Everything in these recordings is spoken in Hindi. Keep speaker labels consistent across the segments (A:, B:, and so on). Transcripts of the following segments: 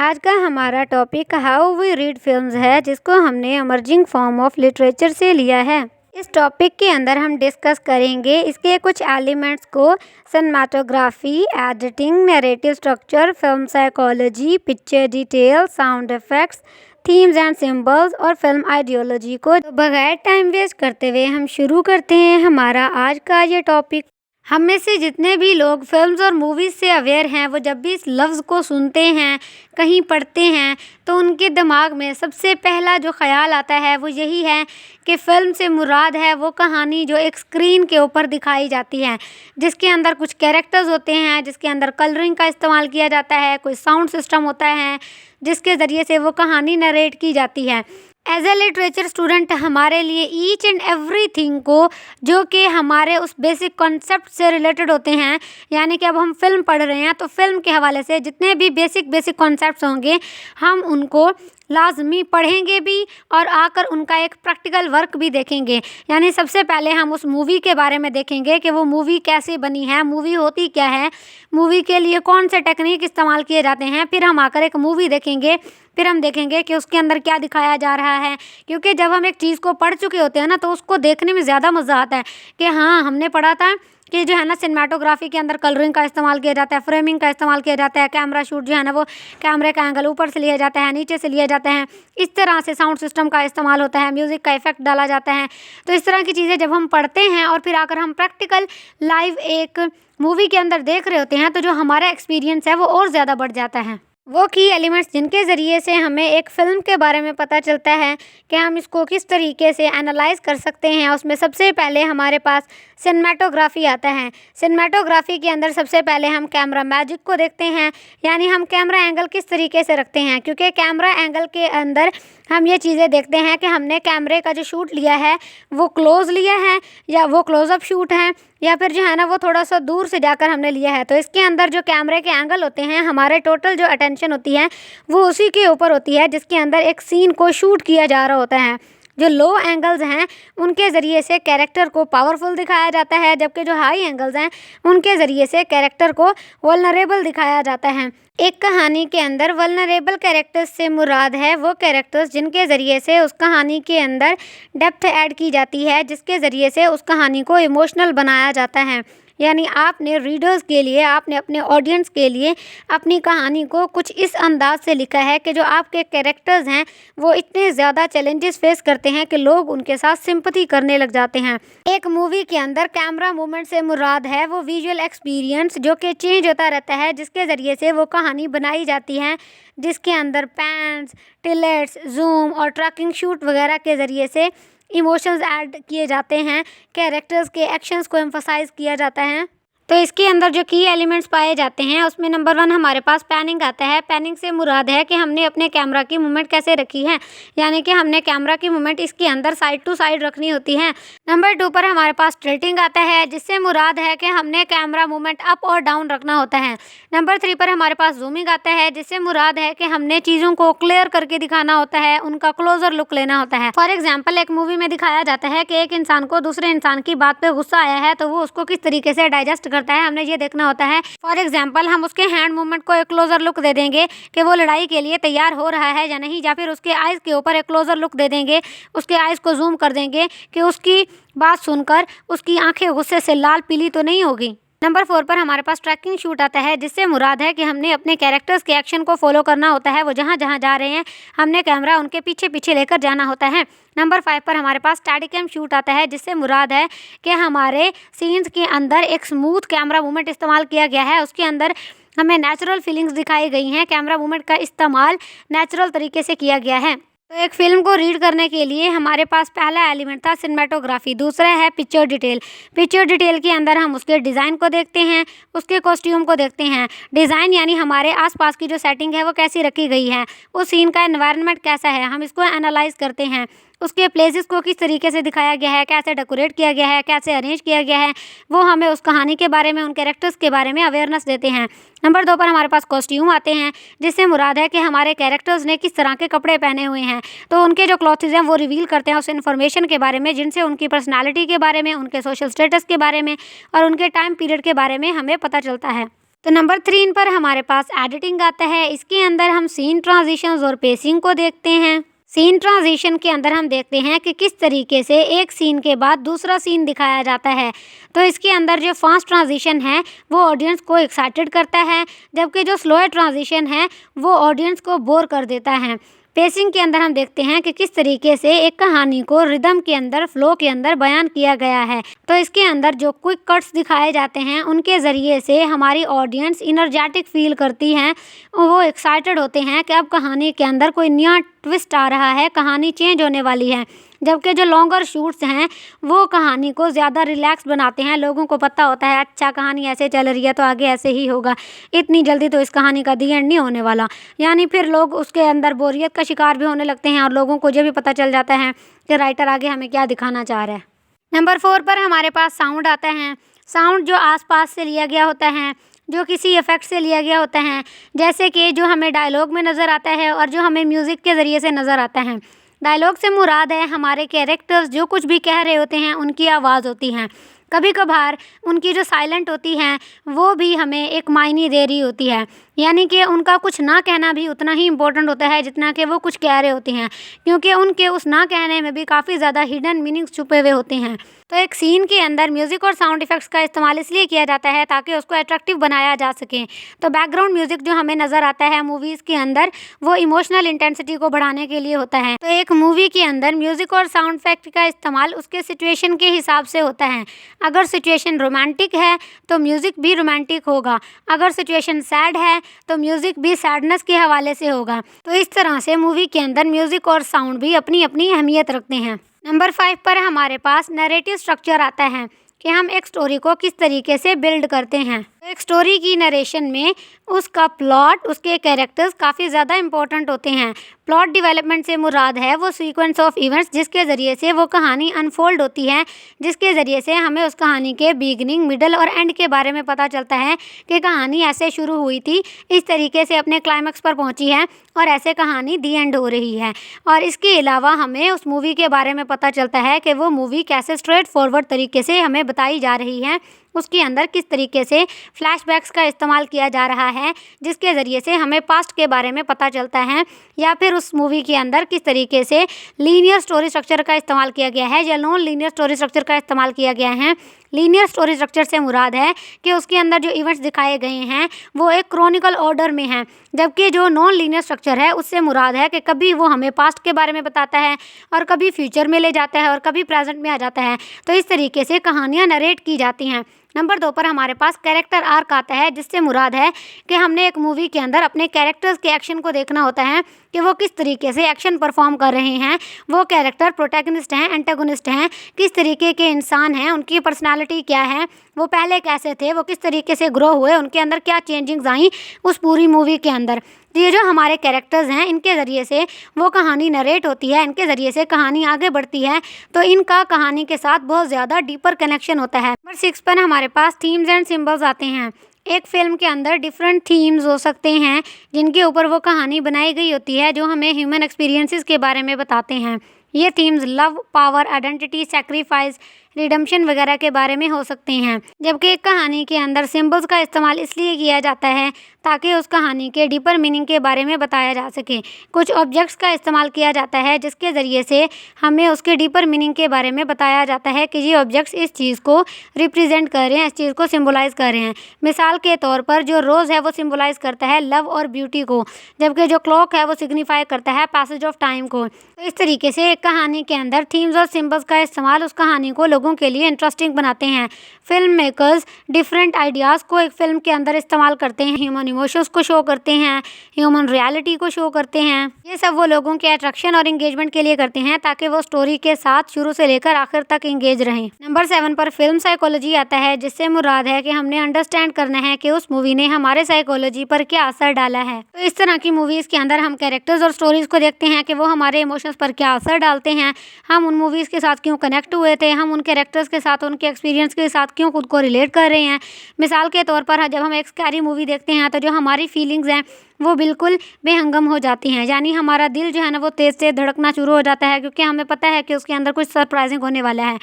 A: आज का हमारा topic how we read films है, जिसको हमने इमर्जिंग फॉर्म ऑफ लिटरेचर से लिया है। इस टॉपिक के अंदर हम डिस्कस करेंगे इसके कुछ एलिमेंट्स को, cinematography, editing, narrative structure, film psychology, picture detail, sound effects, themes and symbols और फिल्म आइडियोलॉजी को। तो बगैर टाइम वेस्ट करते हुए हम शुरू करते हैं हमारा आज का ये टॉपिक। हम में से जितने भी लोग फिल्म्स और मूवीज़ से अवेयर हैं, वो जब भी इस लफ्ज़ को सुनते हैं, कहीं पढ़ते हैं, तो उनके दिमाग में सबसे पहला जो ख़याल आता है वो यही है कि फ़िल्म से मुराद है वो कहानी जो एक स्क्रीन के ऊपर दिखाई जाती है, जिसके अंदर कुछ कैरेक्टर्स होते हैं, जिसके अंदर कलरिंग का इस्तेमाल किया जाता है, कोई साउंड सिस्टम होता है जिसके ज़रिए से वो कहानी नरेट की जाती है। एज ए लिटरेचर स्टूडेंट हमारे लिए ईच एंड एवरीथिंग को, जो कि हमारे उस बेसिक कॉन्सेप्ट से रिलेटेड होते हैं, यानी कि अब हम फिल्म पढ़ रहे हैं तो फिल्म के हवाले से जितने भी बेसिक कॉन्सेप्ट्स होंगे हम उनको लाजमी पढ़ेंगे भी और आकर उनका एक प्रैक्टिकल वर्क भी देखेंगे। यानी सबसे पहले हम उस मूवी के बारे में देखेंगे कि वो मूवी कैसे बनी है, मूवी होती क्या है, मूवी के लिए कौन से टेक्निक इस्तेमाल किए जाते हैं। फिर हम आकर एक मूवी देखेंगे, फिर हम देखेंगे कि उसके अंदर क्या दिखाया जा रहा है। क्योंकि जब हम एक चीज़ को पढ़ चुके होते हैं ना, तो उसको देखने में ज़्यादा मज़ा आता है कि हाँ, हमने पढ़ा था कि जो है ना सिनेमाटोग्राफी के अंदर कलरिंग का इस्तेमाल किया जाता है, फ्रेमिंग का इस्तेमाल किया जाता है, कैमरा शूट जो है ना वो कैमरे का एंगल ऊपर से लिया जाता है, नीचे से लिया जाता है, इस तरह से साउंड सिस्टम का इस्तेमाल होता है, म्यूज़िक का इफेक्ट डाला जाता है। तो इस तरह की चीज़ें जब हम पढ़ते हैं और फिर आकर हम प्रैक्टिकल लाइव एक मूवी के अंदर देख रहे होते हैं, तो जो हमारा एक्सपीरियंस है वो और ज़्यादा बढ़ जाता है। वो की एलिमेंट्स जिनके ज़रिए से हमें एक फ़िल्म के बारे में पता चलता है कि हम इसको किस तरीके से एनालाइज कर सकते हैं, उसमें सबसे पहले हमारे पास सिनेमाटोग्राफी आता है। सिनेमाटोग्राफी के अंदर सबसे पहले हम कैमरा मैजिक को देखते हैं, यानी हम कैमरा एंगल किस तरीके से रखते हैं। क्योंकि कैमरा एंगल के अंदर हम ये चीज़ें देखते हैं कि हमने कैमरे का जो शूट लिया है वो क्लोज़ लिया है या वो क्लोज़अप शूट है, या फिर जो है ना वो थोड़ा सा दूर से जाकर हमने लिया है। तो इसके अंदर जो कैमरे के एंगल होते हैं, हमारे टोटल जो अटेंशन होती है वो उसी के ऊपर होती है जिसके अंदर एक सीन को शूट किया जा रहा होता है। जो लो एंगल्स हैं उनके ज़रिए से कैरेक्टर को पावरफुल दिखाया जाता है, जबकि जो हाई एंगल्स हैं उनके ज़रिए से कैरेक्टर को वल्नरेबल दिखाया जाता है। एक कहानी के अंदर वल्नरेबल कैरेक्टर्स से मुराद है वो कैरेक्टर्स जिनके ज़रिए से उस कहानी के अंदर डेप्थ ऐड की जाती है, जिसके ज़रिए से उस कहानी को इमोशनल बनाया जाता है। यानी आपने रीडर्स के लिए, आपने अपने ऑडियंस के लिए अपनी कहानी को कुछ इस अंदाज से लिखा है कि जो आपके कैरेक्टर्स हैं वो इतने ज़्यादा चैलेंजेस फेस करते हैं कि लोग उनके साथ सिंपैथी करने लग जाते हैं। एक मूवी के अंदर कैमरा मूवमेंट से मुराद है वो विजुअल एक्सपीरियंस जो कि चेंज होता रहता है, जिसके ज़रिए से वो कहानी बनाई जाती है, जिसके अंदर पैन्स, टिलेट्स, जूम और ट्रैकिंग शूट वगैरह के ज़रिए से इमोशंस ऐड किए जाते हैं, कैरेक्टर्स के एक्शंस को एम्फसाइज किया जाता है। तो इसके अंदर जो की एलिमेंट्स पाए जाते हैं उसमें नंबर 1 हमारे पास पैनिंग आता है। पैनिंग से मुराद है कि हमने अपने कैमरा की मूवमेंट कैसे रखी है, यानी कि हमने कैमरा की मूवमेंट इसके अंदर साइड टू साइड रखनी होती है। नंबर 2 पर हमारे पास टिल्टिंग आता है, जिससे मुराद है कि हमने कैमरा मूवमेंट अप और डाउन रखना होता है। नंबर 3 पर हमारे पास जूमिंग आता है, जिससे मुराद है कि हमने चीज़ों को क्लियर करके दिखाना होता है, उनका क्लोजर लुक लेना होता है। फॉर एग्जाम्पल, एक मूवी में दिखाया जाता है कि एक इंसान को दूसरे इंसान की बात पे गुस्सा आया है, तो वो उसको किस तरीके से डाइजेस्ट करता है, हमने ये देखना होता है। फॉर एग्जाम्पल, हम उसके हैंड मूवमेंट को एक क्लोजर लुक दे देंगे कि वो लड़ाई के लिए तैयार हो रहा है या नहीं, या फिर उसके आइज़ के ऊपर एक क्लोजर लुक दे देंगे, उसके आइज़ को जूम कर देंगे कि उसकी बात सुनकर उसकी आंखें गुस्से से लाल पीली तो नहीं होगी। नंबर 4 पर हमारे पास ट्रैकिंग शूट आता है, जिससे मुराद है कि हमने अपने कैरेक्टर्स के एक्शन को फॉलो करना होता है। वो जहाँ जहाँ जा रहे हैं हमने कैमरा उनके पीछे पीछे लेकर जाना होता है। नंबर 5 पर हमारे पास स्टैटिकम शूट आता है, जिससे मुराद है कि हमारे सीन्स के अंदर एक स्मूथ कैमरा मूवमेंट इस्तेमाल किया गया है, उसके अंदर हमें नेचुरल फीलिंग्स दिखाई गई हैं, कैमरा मूवमेंट का इस्तेमाल नेचुरल तरीके से किया गया है। तो एक फिल्म को रीड करने के लिए हमारे पास पहला एलिमेंट था सिनेमाटोग्राफी, दूसरा है पिक्चर डिटेल। पिक्चर डिटेल के अंदर हम उसके डिज़ाइन को देखते हैं, उसके कॉस्ट्यूम को देखते हैं। डिज़ाइन यानी हमारे आसपास की जो सेटिंग है वो कैसी रखी गई है, उस सीन का एनवायरनमेंट कैसा है, हम इसको एनालाइज करते हैं। उसके प्लेसेस को किस तरीके से दिखाया गया है, कैसे डेकोरेट किया गया है, कैसे अरेंज किया गया है, वो हमें उस कहानी के बारे में, उन कैरेक्टर्स के बारे में अवेयरनेस देते हैं। नंबर 2 पर हमारे पास कॉस्ट्यूम आते हैं, जिससे मुराद है कि हमारे कैरेक्टर्स ने किस तरह के कपड़े पहने हुए हैं, तो उनके जो क्लॉथ्स हैं वो रिवील करते हैं उस इन्फॉर्मेशन के बारे में, जिनसे उनकी पर्सनालिटी के बारे में, उनके सोशल स्टेटस के बारे में और उनके टाइम पीरियड के बारे में हमें पता चलता है। तो नंबर 3 पर हमारे पास एडिटिंग आता है। इसके अंदर हम सीन ट्रांजिशंस और पेसिंग को देखते हैं। सीन ट्रांजिशन के अंदर हम देखते हैं कि किस तरीके से एक सीन के बाद दूसरा सीन दिखाया जाता है। तो इसके अंदर जो फास्ट ट्रांजिशन है वो ऑडियंस को एक्साइटेड करता है, जबकि जो स्लो ट्रांजिशन है वो ऑडियंस को बोर कर देता है। पेसिंग के अंदर हम देखते हैं कि किस तरीके से एक कहानी को रिदम के अंदर, फ्लो के अंदर बयान किया गया है। तो इसके अंदर जो क्विक कट्स दिखाए जाते हैं उनके ज़रिए से हमारी ऑडियंस इनर्जेटिक फील करती है। वो एक्साइटेड होते हैं कि अब कहानी के अंदर कोई नया ट्विस्ट आ रहा है, कहानी चेंज होने वाली है। जबकि जो लॉन्गर शूट्स हैं वो कहानी को ज़्यादा रिलैक्स बनाते हैं। लोगों को पता होता है अच्छा कहानी ऐसे चल रही है तो आगे ऐसे ही होगा, इतनी जल्दी तो इस कहानी का दी एंड नहीं होने वाला। यानी फिर लोग उसके अंदर बोरियत का शिकार भी होने लगते हैं और लोगों को ये भी पता चल जाता है कि राइटर आगे हमें क्या दिखाना चाह रहा है। नंबर 4 पर हमारे पास साउंड आता है। साउंड जो आसपास से लिया गया होता है, जो किसी इफ़ेक्ट से लिया गया होता है, जैसे कि जो हमें डायलॉग में नज़र आता है और जो हमें म्यूज़िक के ज़रिए से नज़र आता है। डायलॉग से मुराद है हमारे कैरेक्टर्स जो कुछ भी कह रहे होते हैं उनकी आवाज़ होती हैं। कभी कभार उनकी जो साइलेंट होती हैं वो भी हमें एक मायने दे रही होती है, यानी कि उनका कुछ ना कहना भी उतना ही इम्पोर्टेंट होता है जितना कि वो कुछ कह रहे होते हैं, क्योंकि उनके उस ना कहने में भी काफ़ी ज़्यादा हिडन मीनिंग्स छुपे हुए होते हैं। तो एक सीन के अंदर म्यूज़िक और साउंड इफ़ेक्ट्स का इस्तेमाल इसलिए किया जाता है ताकि उसको अट्रैक्टिव बनाया जा सके। तो बैकग्राउंड म्यूज़िक जो हमें नज़र आता है मूवीज़ के अंदर वो इमोशनल इंटेंसिटी को बढ़ाने के लिए होता है। तो एक मूवी के अंदर म्यूज़िक और साउंड इफेक्ट का इस्तेमाल उसके सिचुएशन के हिसाब से होता है। अगर सिचुएशन रोमांटिक है तो म्यूज़िक भी रोमांटिक होगा, अगर सिचुएशन सैड है तो म्यूज़िक भी सैडनेस के हवाले से होगा। तो इस तरह से मूवी के अंदर म्यूज़िक और साउंड भी अपनी अपनी अहमियत रखते हैं। नंबर 5 पर हमारे पास नैरेटिव स्ट्रक्चर आता है कि हम एक स्टोरी को किस तरीके से बिल्ड करते हैं। एक स्टोरी की नरेशन में उसका प्लॉट, उसके कैरेक्टर्स काफ़ी ज़्यादा इंपॉर्टेंट होते हैं। प्लॉट डेवलपमेंट से मुराद है वो सीक्वेंस ऑफ इवेंट्स जिसके ज़रिए से वो कहानी अनफोल्ड होती है, जिसके ज़रिए से हमें उस कहानी के बिगिनिंग, मिडल और एंड के बारे में पता चलता है कि कहानी ऐसे शुरू हुई थी, इस तरीके से अपने क्लाइमैक्स पर पहुंची है और ऐसे कहानी दी एंड हो रही है। और इसके अलावा हमें उस मूवी के बारे में पता चलता है कि वो मूवी कैसे स्ट्रेट फॉरवर्ड तरीके से हमें बताई जा रही है, उसके अंदर किस तरीके से फ्लैशबैक्स का इस्तेमाल किया जा रहा है जिसके ज़रिए से हमें पास्ट के बारे में पता चलता है, या फिर उस मूवी के अंदर किस तरीके से लीनियर स्टोरी स्ट्रक्चर का इस्तेमाल किया गया है या नॉन लीनियर स्टोरी स्ट्रक्चर का इस्तेमाल किया गया है। लीनियर स्टोरी स्ट्रक्चर से मुराद है कि उसके अंदर जो इवेंट्स दिखाए गए हैं वो एक क्रोनिकल ऑर्डर में हैं, जबकि जो नॉन लीनियर स्ट्रक्चर है उससे मुराद है कि कभी वो हमें पास्ट के बारे में बताता है और कभी फ्यूचर में ले जाता है और कभी प्रेजेंट में आ जाता है। तो इस तरीके से कहानियाँ नरेट की जाती हैं। नंबर 2 पर हमारे पास कैरेक्टर आर्क आता है, जिससे मुराद है कि हमने एक मूवी के अंदर अपने कैरेक्टर्स के एक्शन को देखना होता है कि वो किस तरीके से एक्शन परफॉर्म कर रहे हैं। वो कैरेक्टर प्रोटैगनिस्ट हैं, एंटागोनिस्ट हैं, किस तरीके के इंसान हैं, उनकी पर्सनालिटी क्या है, वो पहले कैसे थे, वो किस तरीके से ग्रो हुए, उनके अंदर क्या चेंजिंग्स आई उस पूरी मूवी के अंदर। तो ये जो हमारे कैरेक्टर्स हैं इनके ज़रिए से वो कहानी नरेट होती है, इनके ज़रिए से कहानी आगे बढ़ती है, तो इनका कहानी के साथ बहुत ज़्यादा डीपर कनेक्शन होता है। नंबर 6 पर हमारे पास थीम्स एंड सिम्बल्स आते हैं। एक फ़िल्म के अंदर डिफरेंट थीम्स हो सकते हैं जिनके ऊपर वो कहानी बनाई गई होती है जो हमें ह्यूमन एक्सपीरियंसेस के बारे में बताते हैं। ये themes love, power, identity, sacrifice, redemption वगैरह के बारे में हो सकते हैं। जबकि एक कहानी के अंदर सिंबल्स का इस्तेमाल इसलिए किया जाता है ताकि उस कहानी के डीपर मीनिंग के बारे में बताया जा सके। कुछ ऑब्जेक्ट्स का इस्तेमाल किया जाता है जिसके ज़रिए से हमें उसके डीपर मीनिंग के बारे में बताया जाता है कि ये ऑब्जेक्ट्स इस चीज़ को रिप्रेजेंट कर रहे हैं, इस चीज़ को सिम्बोलाइज़ कर रहे हैं। मिसाल के तौर पर जो रोज़ है वो सिम्बोलाइज़ करता है लव और ब्यूटी को, जबकि जो क्लॉक है वो सिग्निफाई करता है पैसेज ऑफ टाइम को। तो इस तरीके से एक कहानी के अंदर थीम्स और सिम्बल्स का इस्तेमाल उस कहानी को लोगों के लिए इंटरेस्टिंग बनाते हैं। फिल्म मेकर्स डिफरेंट आइडियाज़ को एक फ़िल्म के अंदर इस्तेमाल करते हैं, ह्यूमन इमोशंस को शो करते हैं, ह्यूमन रियलिटी को शो करते हैं। ये सब वो लोगों के अट्रैक्शन और इंगेजमेंट के लिए करते हैं ताकि वो स्टोरी के साथ शुरू से लेकर आखिर तक इंगेज रहें। नंबर 7 पर फिल्म साइकोलॉजी आता है, जिससे मुराद है कि हमने अंडरस्टैंड करना है कि उस मूवी ने हमारे साइकोलॉजी पर क्या असर डाला है। तो इस तरह की मूवीज़ के अंदर हम कैरेक्टर्स और स्टोरीज़ को देखते हैं कि वो हमारे इमोशंस पर क्या असर डालते हैं, हम उन मूवीज़ के साथ क्यों कनेक्ट हुए थे, हम उन कैरेक्टर्स के साथ, उनके एक्सपीरियंस के साथ क्यों खुद को रिलेट कर रहे हैं। मिसाल के तौर पर जब हम एक स्कैरी मूवी देखते हैं तो जो हमारी फीलिंग्स हैं वो बिल्कुल बेहंगम हो जाती हैं, यानी हमारा दिल जो है ना वो तेज़ से धड़कना शुरू हो जाता है, क्योंकि हमें पता है कि उसके अंदर कुछ सरप्राइजिंग होने वाला है।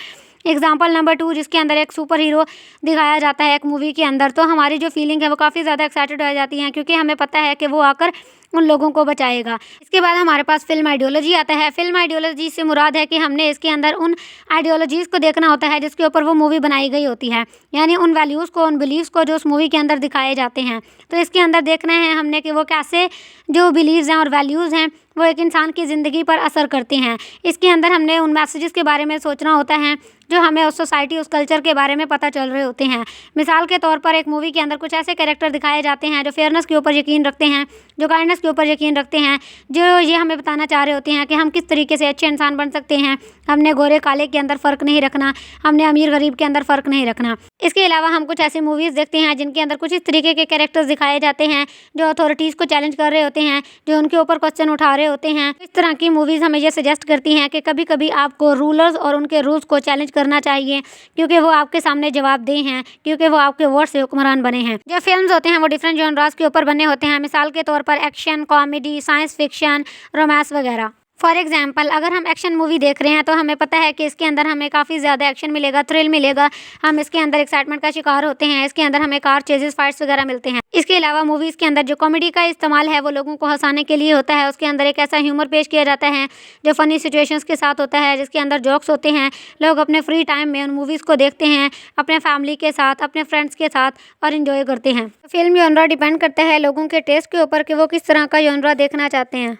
A: एग्जाम्पल नंबर 2, जिसके अंदर एक सुपर हीरो दिखाया जाता है एक मूवी के अंदर, तो हमारी जो फीलिंग है वो काफ़ी ज़्यादा एक्साइटेड हो जाती हैं, क्योंकि हमें पता है कि वो आकर उन लोगों को बचाएगा। इसके बाद हमारे पास फिल्म आइडियोलॉजी आता है। फिल्म आइडियोलॉजी से मुराद है कि हमने इसके अंदर उन आइडियोलॉजीज़ को देखना होता है जिसके ऊपर वो मूवी बनाई गई होती है, यानी उन वैल्यूज़ को, उन बिलीव्स को जो उस मूवी के अंदर दिखाए जाते हैं। तो इसके अंदर देखना है हमने कि वो कैसे जो बिलीव्स हैं और वैल्यूज़ हैं वो एक इंसान की ज़िंदगी पर असर करते हैं। इसके अंदर हमने उन मैसेजेस के बारे में सोचना होता है जो हमें उस सोसाइटी, उस कल्चर के बारे में पता चल रहे होते हैं। मिसाल के तौर पर एक मूवी के अंदर कुछ ऐसे कैरेक्टर दिखाए जाते हैं जो फेयरनेस के ऊपर यकीन रखते हैं, जो काइंडनेस के ऊपर यकीन रखते हैं, जो ये हमें बताना चाह रहे होते हैं कि हम किस तरीके से अच्छे इंसान बन सकते हैं। हमने गोरे काले के अंदर फ़र्क नहीं रखना, हमने अमीर गरीब के अंदर फ़र्क नहीं रखना। इसके अलावा हम कुछ ऐसी मूवीज़ देखते हैं जिनके अंदर कुछ इस तरीके के कैरेक्टर्स दिखाए जाते हैं जो अथॉरिटीज़ को चैलेंज कर रहे होते हैं, जो उनके ऊपर क्वेश्चन उठा रहे होते हैं। इस तरह की मूवीज़ हमें ये सजेस्ट करती हैं कि कभी कभी आपको रूलर्स और उनके रूल्स को चैलेंज करना चाहिए, क्योंकि वो आपके सामने जवाबदेह हैं, क्योंकि वो आपके वोट से हुक्मरान बने हैं। जो फिल्म्स होते हैं वो डिफरेंट जॉनरास के ऊपर बने होते हैं, मिसाल के तौर पर action, comedy, science fiction, romance वगैरह। फॉर एग्जाम्पल, अगर हम एक्शन मूवी देख रहे हैं तो हमें पता है कि इसके अंदर हमें काफ़ी ज़्यादा एक्शन मिलेगा, थ्रिल मिलेगा, हम इसके अंदर एक्साइटमेंट का शिकार होते हैं, इसके अंदर हमें कार चेजेस, फाइट्स वगैरह मिलते हैं। इसके अलावा मूवीज़ के अंदर जो कॉमेडी का इस्तेमाल है वो लोगों को हंसाने के लिए होता है। उसके अंदर एक ऐसा ह्यूमर पेश किया जाता है जो फ़नी सिचुएशंस के साथ होता है, जिसके अंदर जोक्स होते हैं। लोग अपने फ्री टाइम में उन मूवीज़ को देखते हैं, अपने फैमिली के साथ, अपने फ्रेंड्स के साथ, और इन्जॉय करते हैं। फिल्म जॉनरा डिपेंड करता है लोगों के टेस्ट के ऊपर कि वो किस तरह का जॉनरा देखना चाहते हैं।